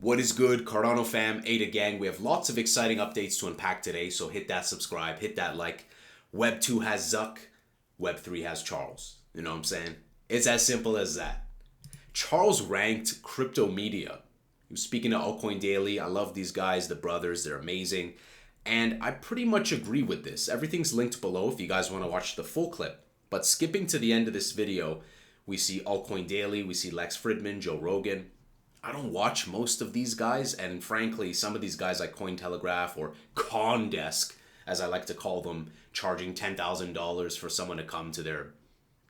What is good, Cardano fam, ADA gang? We have lots of exciting updates to unpack today, so hit that subscribe, hit that like. Web 2 has Zuck, Web 3 has Charles. You know what I'm saying? It's as simple as that. Charles ranked crypto media. He was speaking to Altcoin Daily. I love these guys, the brothers, they're amazing. And I pretty much agree with this. Everything's linked below if you guys want to watch the full clip. But skipping to the end of this video, we see Altcoin Daily, we see Lex Fridman, Joe Rogan. I don't watch most of these guys, and frankly, some of these guys like Cointelegraph or CoinDesk, as I like to call them, charging $10,000 for someone to come to their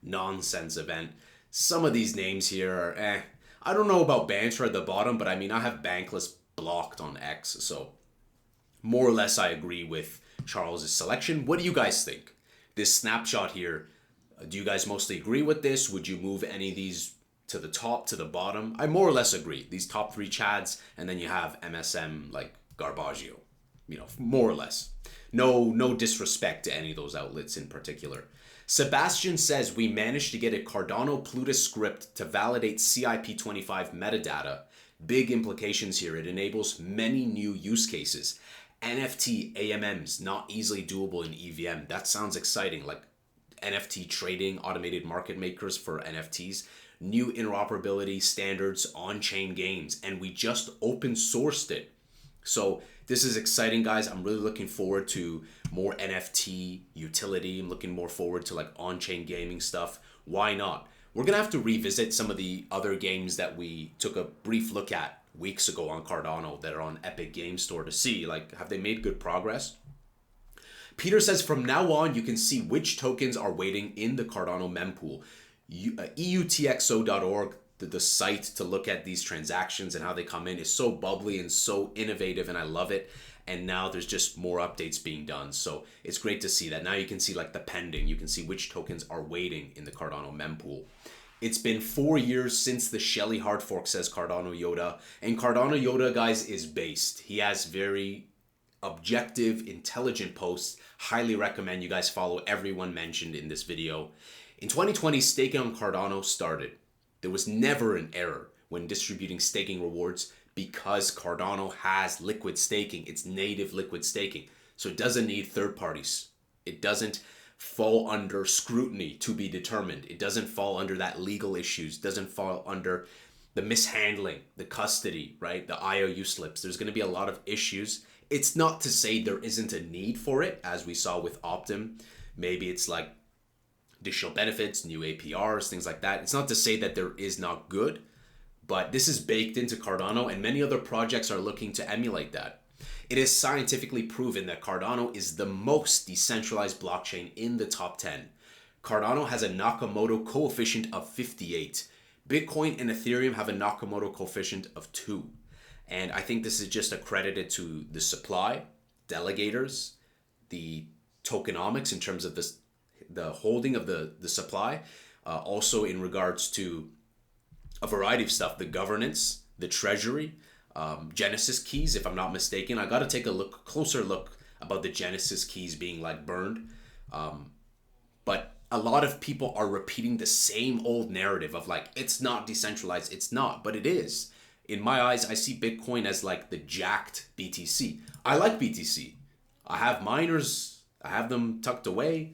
nonsense event. Some of these names here are I don't know about Banter at the bottom, but I mean, I have Bankless blocked on X, so more or less I agree with Charles's selection. What do you guys think? This snapshot here, do you guys mostly agree with this? Would you move any of these to the top, to the bottom? I more or less agree. These top three chads, and then you have MSM like Garbaggio, more or less. No disrespect to any of those outlets in particular. Sebastian says we managed to get a Cardano Plutus script to validate CIP25 metadata. Big implications here. It enables many new use cases. NFT AMMs, not easily doable in EVM. That sounds exciting, like NFT trading, automated market makers for NFTs, new interoperability standards, on-chain games, and we just open sourced it. So this is exciting, guys. I'm really looking forward to more NFT utility. I'm looking more forward to like on-chain gaming stuff. Why not? We're gonna have to revisit some of the other games that we took a brief look at weeks ago on Cardano that are on Epic Game Store to see, like, have they made good progress? Peter says from now on, you can see which tokens are waiting in the Cardano mempool. EUTXO.org, the site to look at these transactions and how they come in, is so bubbly and so innovative, and I love it. And now there's just more updates being done. So it's great to see that. Now you can see like the pending. You can see which tokens are waiting in the Cardano mempool. It's been 4 years since the Shelly hard fork, says Cardano Yoda. And Cardano Yoda, guys, is based. He has very objective, intelligent posts. Highly recommend you guys follow everyone mentioned in this video. In 2020, staking on Cardano started. There was never an error when distributing staking rewards because Cardano has liquid staking. It's native liquid staking. So it doesn't need third parties. It doesn't fall under scrutiny to be determined. It doesn't fall under that legal issues. Doesn't fall under the mishandling, the custody, right? The IOU slips. There's going to be a lot of issues. It's not to say there isn't a need for it, as we saw with Optim. Maybe it's like additional benefits, new APRs, things like that. It's not to say that there is not good, but this is baked into Cardano, and many other projects are looking to emulate that. It is scientifically proven that Cardano is the most decentralized blockchain in the top 10. Cardano has a Nakamoto coefficient of 58. Bitcoin and Ethereum have a Nakamoto coefficient of 2. And I think this is just accredited to the supply, delegators, the tokenomics in terms of the holding of the supply, also in regards to a variety of stuff, the governance, the treasury, Genesis keys, if I'm not mistaken. I got to take a closer look about the Genesis keys being like burned. But a lot of people are repeating the same old narrative of like, it's not decentralized. It's not, but it is. In my eyes, I see Bitcoin as like the jacked BTC. I like BTC. I have miners. I have them tucked away.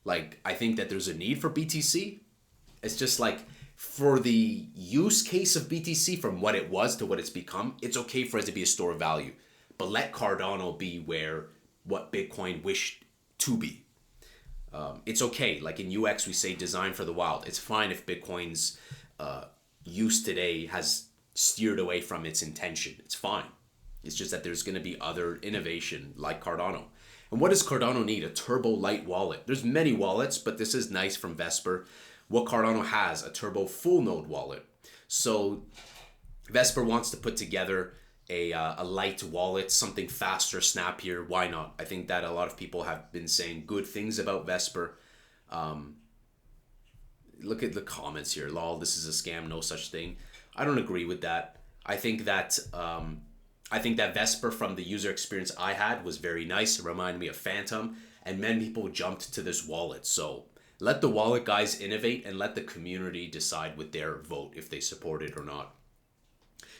Like, I think that there's a need for BTC. It's just like, for the use case of BTC, from what it was to what it's become, it's okay for it to be a store of value. But let Cardano be what Bitcoin wished to be. It's okay. Like in UX, we say design for the wild. It's fine if Bitcoin's use today has steered away from its intention. It's fine. It's just that there's going to be other innovation like Cardano. And what does Cardano need? A turbo light wallet. There's many wallets, but this is nice from Vesper. What Cardano has, a turbo full node wallet. So Vesper wants to put together a light wallet, something faster, snappier. Why not? I think that a lot of people have been saying good things about Vesper. Look at the comments here. Lol, this is a scam, no such thing. I don't agree with that. I think that Vesper, from the user experience I had, was very nice. It reminded me of Phantom, and many people jumped to this wallet. So let the wallet guys innovate and let the community decide with their vote if they support it or not.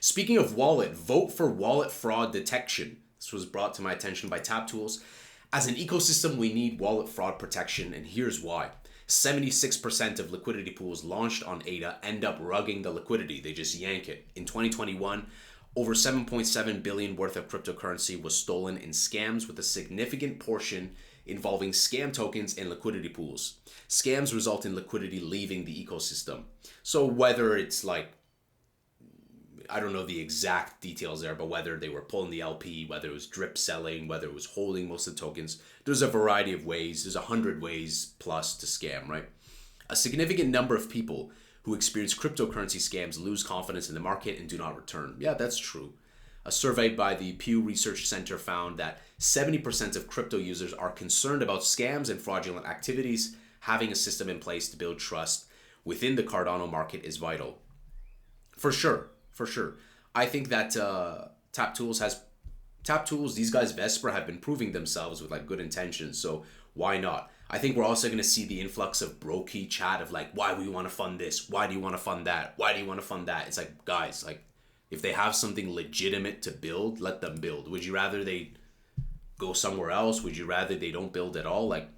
Speaking of wallet, vote for wallet fraud detection. This was brought to my attention by TapTools. As an ecosystem, we need wallet fraud protection, and here's why. 76% of liquidity pools launched on ADA end up rugging the liquidity. They just yank it. In 2021, over 7.7 billion worth of cryptocurrency was stolen in scams, with a significant portion involving scam tokens and liquidity pools. Scams result in liquidity leaving the ecosystem. So whether it's like, I don't know the exact details there, but whether they were pulling the LP, whether it was drip selling, whether it was holding most of the tokens, there's a variety of ways. There's 100 ways plus to scam, right? A significant number of people who experience cryptocurrency scams lose confidence in the market and do not return. Yeah, that's true. A survey by the Pew Research Center found that 70% of crypto users are concerned about scams and fraudulent activities. Having a system in place to build trust within the Cardano market is vital. For sure. I think that TapTools, these guys, Vesper, have been proving themselves with like good intentions. So why not? I think we're also going to see the influx of brokey chat of like, why do you want to fund this? Why do you want to fund that? Why do you want to fund that? It's like, guys, like if they have something legitimate to build, let them build. Would you rather they go somewhere else? Would you rather they don't build at all? Like,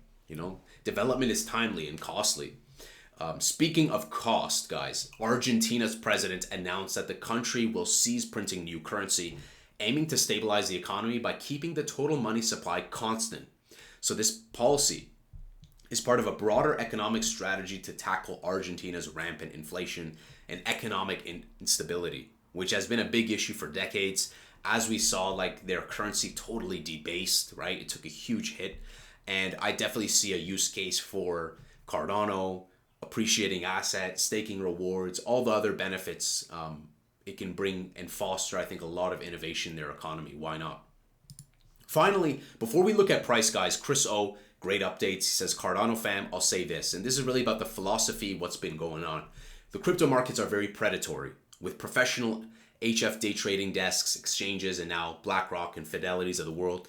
development is timely and costly. Speaking of cost, guys, Argentina's president announced that the country will cease printing new currency, aiming to stabilize the economy by keeping the total money supply constant. So this policy is part of a broader economic strategy to tackle Argentina's rampant inflation and economic instability, which has been a big issue for decades. As we saw, like their currency totally debased, right? It took a huge hit. And I definitely see a use case for Cardano, appreciating assets, staking rewards, all the other benefits it can bring and foster, I think, a lot of innovation in their economy. Why not? Finally, before we look at price, guys, Chris O, great updates. He says, Cardano fam, I'll say this, and this is really about the philosophy, what's been going on. The crypto markets are very predatory, with professional HF day trading desks, exchanges, and now BlackRock and Fidelities of the world.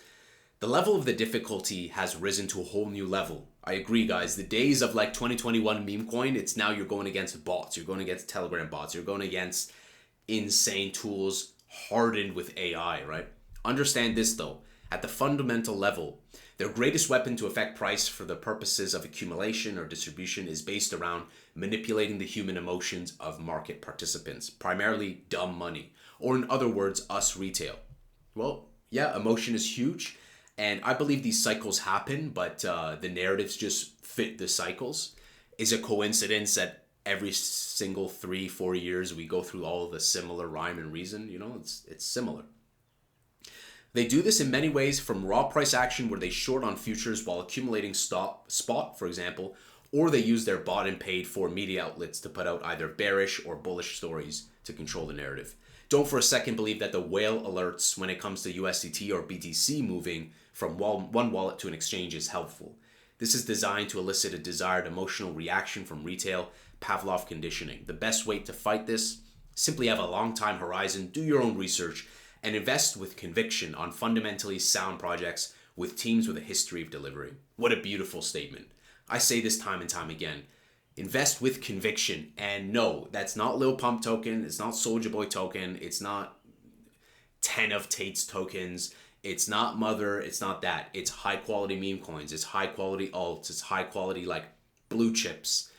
The level of the difficulty has risen to a whole new level. I agree, guys. The days of like 2021 meme coin, it's now you're going against bots. You're going against Telegram bots. You're going against insane tools hardened with AI, right? Understand this though. At the fundamental level, their greatest weapon to affect price for the purposes of accumulation or distribution is based around manipulating the human emotions of market participants, primarily dumb money, or in other words, us retail. Well, yeah, emotion is huge. And I believe these cycles happen, but the narratives just fit the cycles. Is it coincidence that every single 3-4 years we go through all of the similar rhyme and reason? It's similar. They do this in many ways, from raw price action where they short on futures while accumulating spot, for example, or they use their bought and paid for media outlets to put out either bearish or bullish stories to control the narrative. Don't for a second believe that the whale alerts when it comes to USDT or BTC moving from one wallet to an exchange is helpful. This is designed to elicit a desired emotional reaction from retail, Pavlov conditioning. The best way to fight this, simply have a long time horizon, do your own research, and invest with conviction on fundamentally sound projects with teams with a history of delivery. What a beautiful statement. I say this time and time again. Invest with conviction. And no, that's not Lil Pump token. It's not Soulja Boy token. It's not 10 of Tate's tokens. It's not Mother. It's not that. It's high quality meme coins. It's high quality alts. It's high quality like blue chips.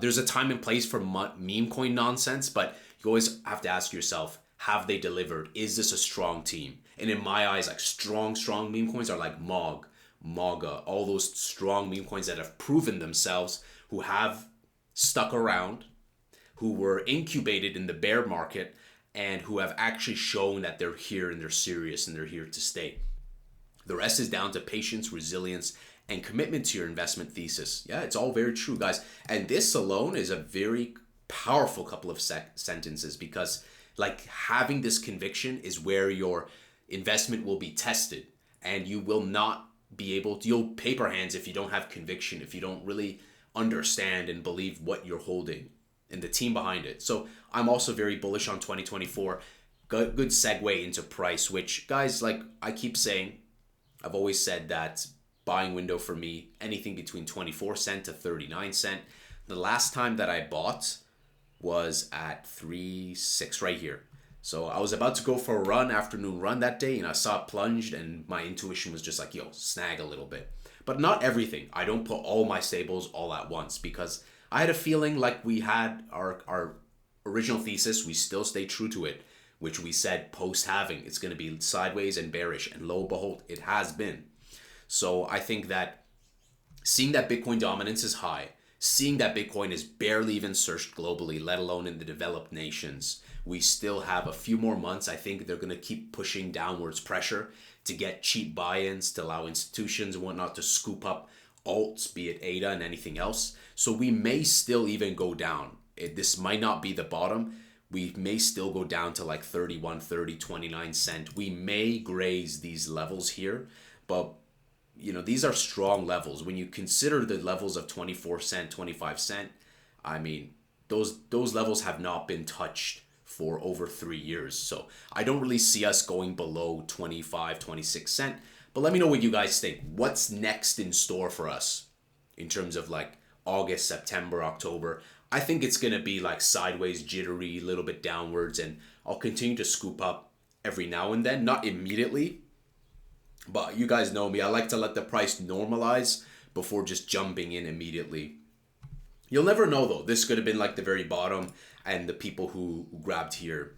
There's a time and place for meme coin nonsense, but you always have to ask yourself, have they delivered? Is this a strong team? And in my eyes, like strong meme coins are like MAGA, all those strong meme coins that have proven themselves, who have stuck around, who were incubated in the bear market, and who have actually shown that they're here and they're serious and they're here to stay. The rest is down to patience, resilience, and commitment to your investment thesis. Yeah, it's all very true, guys. And this alone is a very powerful couple of sentences, because like having this conviction is where your investment will be tested, and you will not be able to, you'll paper hands if you don't have conviction, if you don't really understand and believe what you're holding and the team behind it. So I'm also very bullish on 2024. Good segue into price, which, guys, like I keep saying, I've always said that buying window for me, anything between 24 cent to 39 cent. The last time that I bought was at 3.6 right here. So I was about to go for a run, afternoon run that day, and I saw it plunged, and my intuition was just like, yo, snag a little bit. But not everything. I don't put all my stables all at once because I had a feeling like we had our original thesis. We still stay true to it, which we said post-halving, it's going to be sideways and bearish. And lo and behold, it has been. So I think that seeing that Bitcoin dominance is high, seeing that Bitcoin is barely even searched globally, let alone in the developed nations, we still have a few more months. I think they're going to keep pushing downwards pressure to get cheap buy-ins, to allow institutions and whatnot to scoop up alts, be it ADA and anything else. So we may still even go down. This might not be the bottom. We may still go down to like 31, 30, 29 cent. We may graze these levels here, but you know, these are strong levels. When you consider the levels of 24 cent, 25 cent, I mean, those levels have not been touched for over 3 years. So I don't really see us going below 25, 26 cent. But let me know what you guys think. What's next in store for us in terms of like August, September, October? I think it's going to be like sideways, jittery, a little bit downwards, and I'll continue to scoop up every now and then, not immediately. But you guys know me, I like to let the price normalize before just jumping in immediately. You'll never know though. This could have been like the very bottom, and the people who grabbed here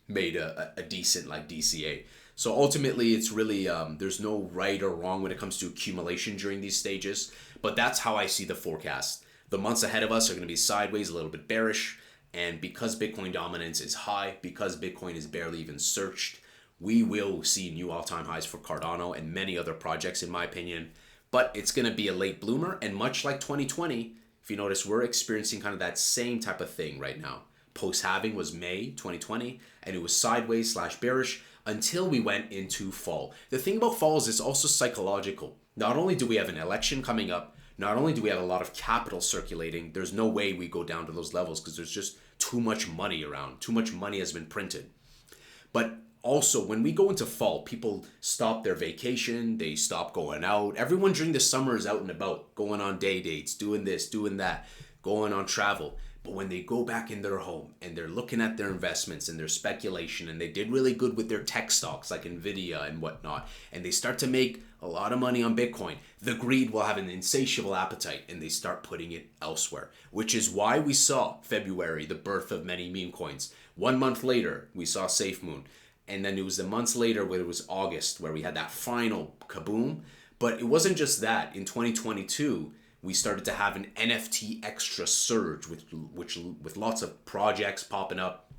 made a decent like DCA. So ultimately, it's really, there's no right or wrong when it comes to accumulation during these stages. But that's how I see the forecast. The months ahead of us are going to be sideways, a little bit bearish. And because Bitcoin dominance is high, because Bitcoin is barely even searched, we will see new all-time highs for Cardano and many other projects, in my opinion. But it's going to be a late bloomer. And much like 2020, if you notice, we're experiencing kind of that same type of thing right now. Post-halving was May 2020, and it was sideways / bearish until we went into fall. The thing about fall is it's also psychological. Not only do we have an election coming up, not only do we have a lot of capital circulating, there's no way we go down to those levels because there's just too much money around. Too much money has been printed. But also, when we go into fall, people stop their vacation, they stop going out. Everyone during the summer is out and about, going on day dates, doing this, doing that, going on travel. But when they go back in their home and they're looking at their investments and their speculation, and they did really good with their tech stocks like Nvidia and whatnot, and they start to make a lot of money on Bitcoin, the greed will have an insatiable appetite and they start putting it elsewhere, which is why we saw February, the birth of many meme coins. 1 month later, we saw SafeMoon. And then it was the months later where it was August where we had that final kaboom. But it wasn't just that. In 2022, we started to have an NFT extra surge with lots of projects popping up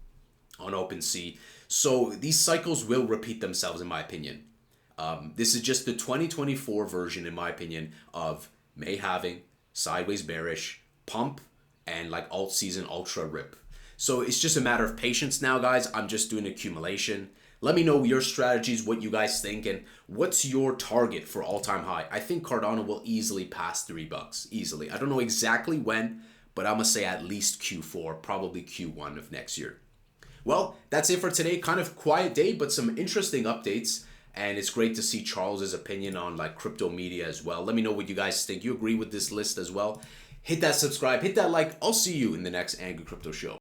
on OpenSea. So these cycles will repeat themselves, in my opinion. This is just the 2024 version, in my opinion, of May halving, sideways bearish, pump, and like alt season ultra rip. So it's just a matter of patience now, guys. I'm just doing accumulation. Let me know your strategies, what you guys think, and what's your target for all-time high. I think Cardano will easily pass $3, easily. I don't know exactly when, but I'm going to say at least Q4, probably Q1 of next year. Well, that's it for today. Kind of quiet day, but some interesting updates. And it's great to see Charles's opinion on like crypto media as well. Let me know what you guys think. You agree with this list as well? Hit that subscribe, hit that like. I'll see you in the next Angry Crypto Show.